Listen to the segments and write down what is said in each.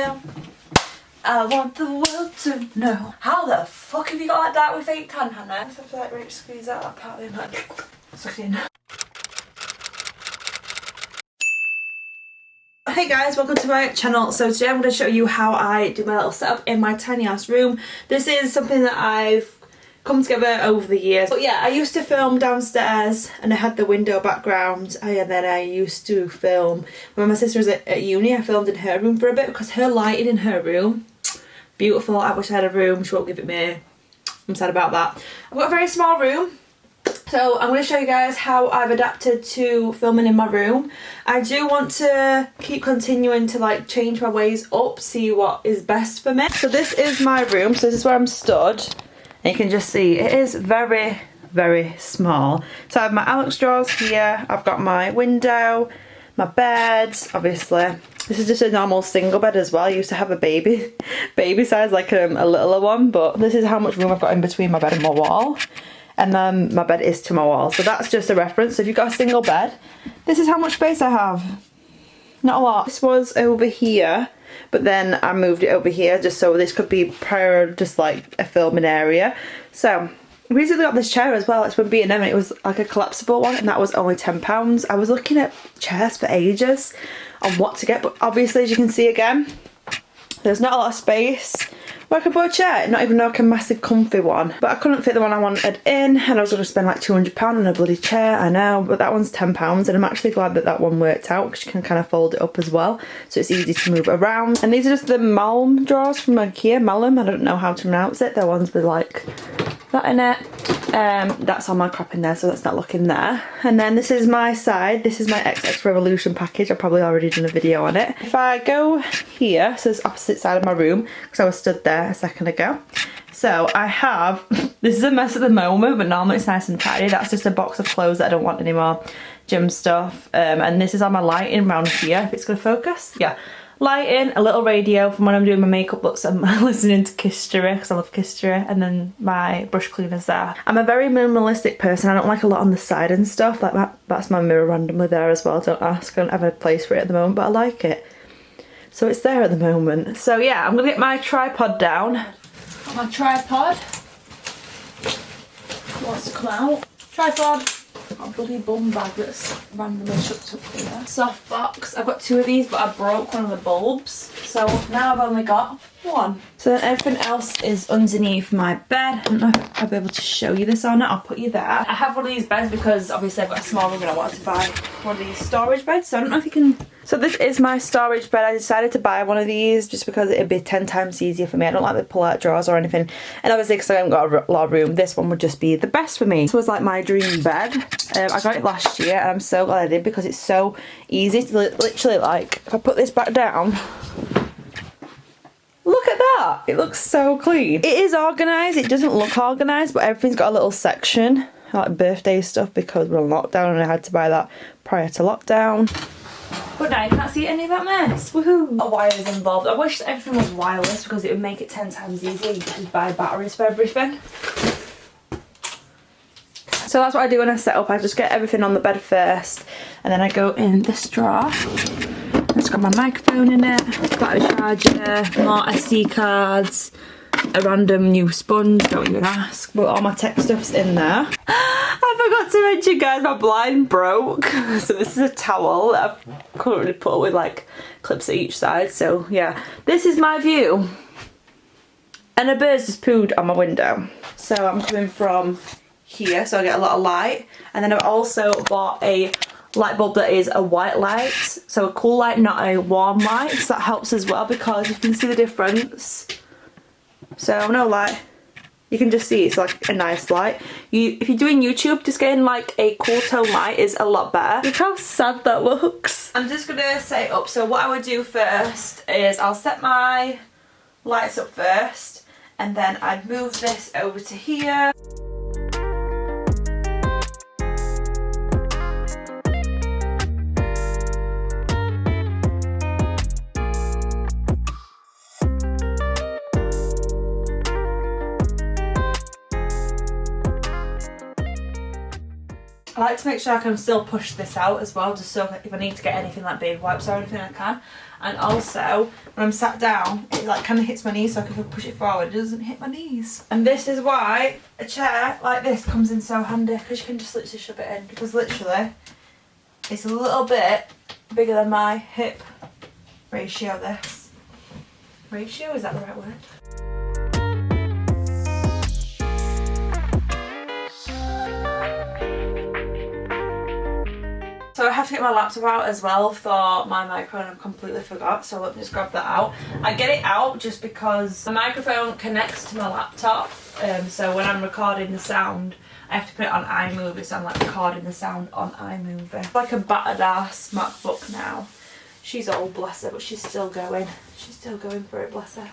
him. I want the world to know. How the fuck have you got like that with fake tan, Hannah? I just have to like really squeeze out that part of it. Suck it in. Hey guys, welcome to my channel. So today I'm going to show you how I do my little setup in my tiny ass room. This is something that I've come together over the years. But yeah, I used to film downstairs and I had the window background, and then I used to film when my sister was at uni. I filmed in her room for a bit because her lighting in her room, beautiful. I wish I had a room. She won't give it me. I'm sad about that. I've got a very small room. So I'm going to show you guys how I've adapted to filming in my room. I do want to keep continuing to like change my ways up, see what is best for me. So this is my room. So this is where I'm stood. And you can just see it is very, very small. So I have my Alex drawers here. I've got my window, my bed, obviously. This is just a normal single bed as well. I used to have a baby size, like a littler one. But this is how much room I've got in between my bed and my wall. And then my bed is to my wall. So that's just a reference. So if you've got a single bed, this is how much space I have. Not a lot. This was over here, but then I moved it over here just so this could be prior, just like a filming area. So we recently got this chair as well. It's from B&M and it was like a collapsible one and that was only £10. I was looking at chairs for ages on what to get, but obviously as you can see again, there's not a lot of space where I could put a chair, not even like a massive comfy one. But I couldn't fit the one I wanted in and I was going to spend like £200 on a bloody chair, I know, but that one's £10 and I'm actually glad that that one worked out because you can kind of fold it up as well, so it's easy to move around. And these are just the Malm drawers from IKEA, Malm, I don't know how to pronounce it, they're ones with like that in it. That's all my crap in there, so let's not look in there. And then this is my side, this is my XX Revolution package. I've probably already done a video on it. If I go here, so it's opposite side of my room because I was stood there a second ago. So I have, this is a mess at the moment, but normally it's nice and tidy. That's just a box of clothes that I don't want anymore, gym stuff. And this is all my lighting around here, if it's gonna focus. Yeah. Lighting, a little radio from when I'm doing my makeup looks. I'm listening to History because I love History, and then my brush cleaners there. I'm a very minimalistic person. I don't like a lot on the side and stuff. Like that's my mirror randomly there as well. Don't ask. I don't have a place for it at the moment, but I like it. So it's there at the moment. So yeah, I'm gonna get my tripod down. Got my tripod. Wants to come out. Tripod. Got a bloody bum bag that's randomly chucked up here. Soft box. I've got two of these, but I broke one of the bulbs. So now I've only got one. So then everything else is underneath my bed. I don't know if I'll be able to show you this or not. I'll put you there. I have one of these beds because obviously I've got a small room and I wanted to buy one of these storage beds. So I don't know if you can... So this is my storage bed. I decided to buy one of these just because it'd be 10 times easier for me. I don't like the pull-out drawers or anything. And obviously because I haven't got a lot of room, this one would just be the best for me. This was like my dream bed. I got it last year and I'm so glad I did because it's so easy to literally, like, if I put this back down, look at that. It looks so clean. It is organised. It doesn't look organised, but everything's got a little section, like birthday stuff, because we're on lockdown and I had to buy that prior to lockdown. But now you can't see any of that mess. Woohoo! Wires involved. I wish everything was wireless because it would make it 10 times easier. You could just buy batteries for everything. So that's what I do when I set up. I just get everything on the bed first and then I go in this drawer. It's got my microphone in it, battery charger, more SD cards, a random new sponge, don't even ask, but all my tech stuff's in there. I forgot to mention, guys, my blind broke. So this is a towel that I've currently put with like clips at each side. So yeah, this is my view. And a bird's just pooed on my window. So I'm coming from here, so I get a lot of light. And then I've also bought a light bulb that is a white light, so a cool light, not a warm light. So that helps as well because you can see the difference. So no light, you can just see it's like a nice light. If you're doing YouTube, just getting like a cool tone light is a lot better. Look how sad that looks. I'm just gonna set it up. So what I would do first is I'll set my lights up first and then I'd move this over to here. I like to make sure I can still push this out as well, just so if I need to get anything like baby wipes or anything I can. And also, when I'm sat down, it like kind of hits my knees, so if I push it forward, it doesn't hit my knees. And this is why a chair like this comes in so handy, because you can just literally shove it in, because literally, it's a little bit bigger than my hip ratio, this. Ratio, is that the right word? So I have to get my laptop out as well for my microphone. I completely forgot, so let me just grab that out. I get it out just because the microphone connects to my laptop, so when I'm recording the sound, I have to put it on iMovie, so I'm like recording the sound on iMovie. It's like a battered ass MacBook now. She's old, bless her, but she's still going. She's still going for it, bless her.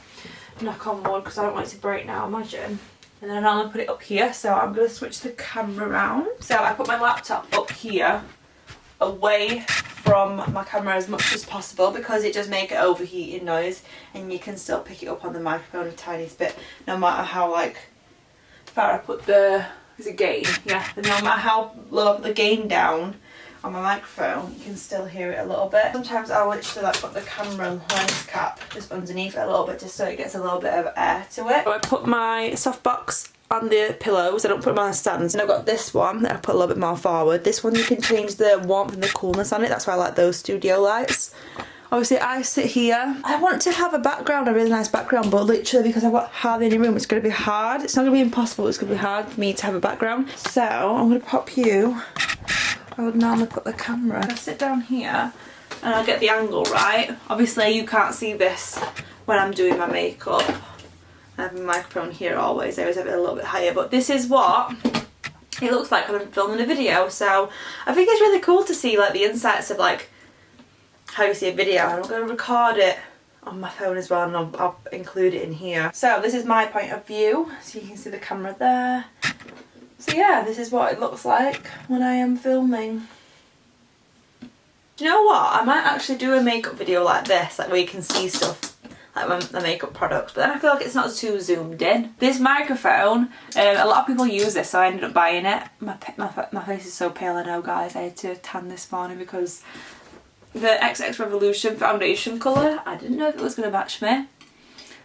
Knock on wood, because I don't want it to break now, imagine. And then I normally put it up here, so I'm going to switch the camera around. So I put my laptop up here, away from my camera as much as possible, because it does make an overheating noise, and you can still pick it up on the microphone a tiny bit, no matter how like far I put the, is it gain? Yeah, no matter how low I put the gain down on my microphone, you can still hear it a little bit. Sometimes I'll literally like put the camera lens cap just underneath it a little bit, just so it gets a little bit of air to it. So I put my softbox on the pillows, I don't put them on the stands, and I've got this one that I put a little bit more forward. This one you can change the warmth and the coolness on it, that's why I like those studio lights. Obviously I sit here, I want to have a background, a really nice background, but literally because I've got hardly any room, it's going to be hard. It's not going to be impossible, it's going to be hard for me to have a background. So I'm going to pop you, I would normally put the camera, I sit down here and I'll get the angle right. Obviously you can't see this when I'm doing my makeup. I have a microphone here always, I always have it a little bit higher, but this is what it looks like when I'm filming a video. So I think it's really cool to see like the insights of like how you see a video, and I'm going to record it on my phone as well, and I'll include it in here. So this is my point of view, so you can see the camera there. So yeah, this is what it looks like when I am filming. Do you know what? I might actually do a makeup video like this, like where you can see stuff like the makeup products, but then I feel like it's not too zoomed in. This microphone, a lot of people use this, so I ended up buying it. My face is so pale, I know guys, I had to tan this morning because the XX Revolution foundation colour, I didn't know if it was going to match me.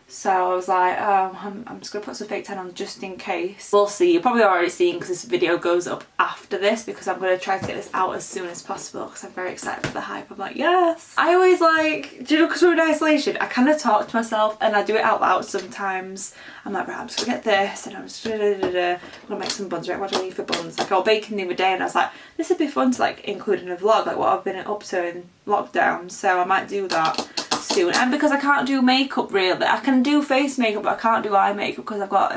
So I was like, oh, I'm just going to put some fake tan on just in case. We'll see. You're probably already seeing because this video goes up after this, because I'm going to try to get this out as soon as possible because I'm very excited for the hype. I'm like, yes! I always like, do you know, because we're in isolation, I kind of talk to myself and I do it out loud sometimes. I'm like, right, I'm just going to get this and I'm just I'm going to make some buns, right? What do I need for buns? Like I was baking the other day and I was like, this would be fun to like include in a vlog, like what I've been up to in lockdown. So I might do that soon. And because I can't do makeup really, I can do face makeup but I can't do eye makeup because I've got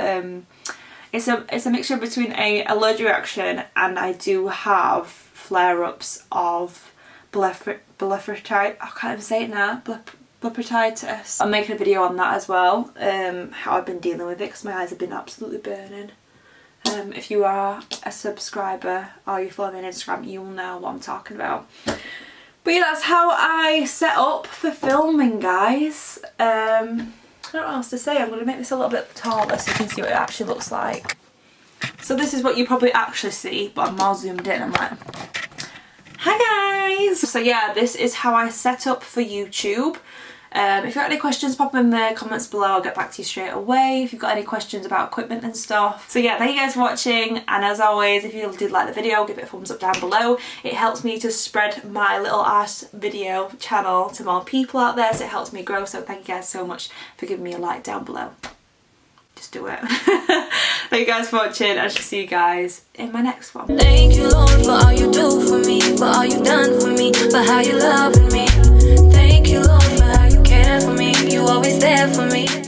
it's a mixture between a allergic reaction and I do have flare-ups of blepharitis. I can't even say it now. Blepharitis. I'm making a video on that as well, how I've been dealing with it because my eyes have been absolutely burning. If you are a subscriber or you follow me on Instagram, you'll know what I'm talking about. But yeah, that's how I set up for filming, guys. I don't know what else to say. I'm going to make this a little bit taller so you can see what it actually looks like. So this is what you probably actually see, but I'm more zoomed in. I'm like, hi guys! So yeah, this is how I set up for YouTube. If you've got any questions, pop them in the comments below. I'll get back to you straight away if you've got any questions about equipment and stuff. So yeah, thank you guys for watching, and as always, if you did like the video, give it a thumbs up down below. It helps me to spread my little ass video channel to more people out there, so it helps me grow. So thank you guys so much for giving me a like down below. Just do it. Thank you guys for watching, and I shall see you guys in my next one. Thank you, Lord, for all you do for me, for all you've done for me, for how you love me.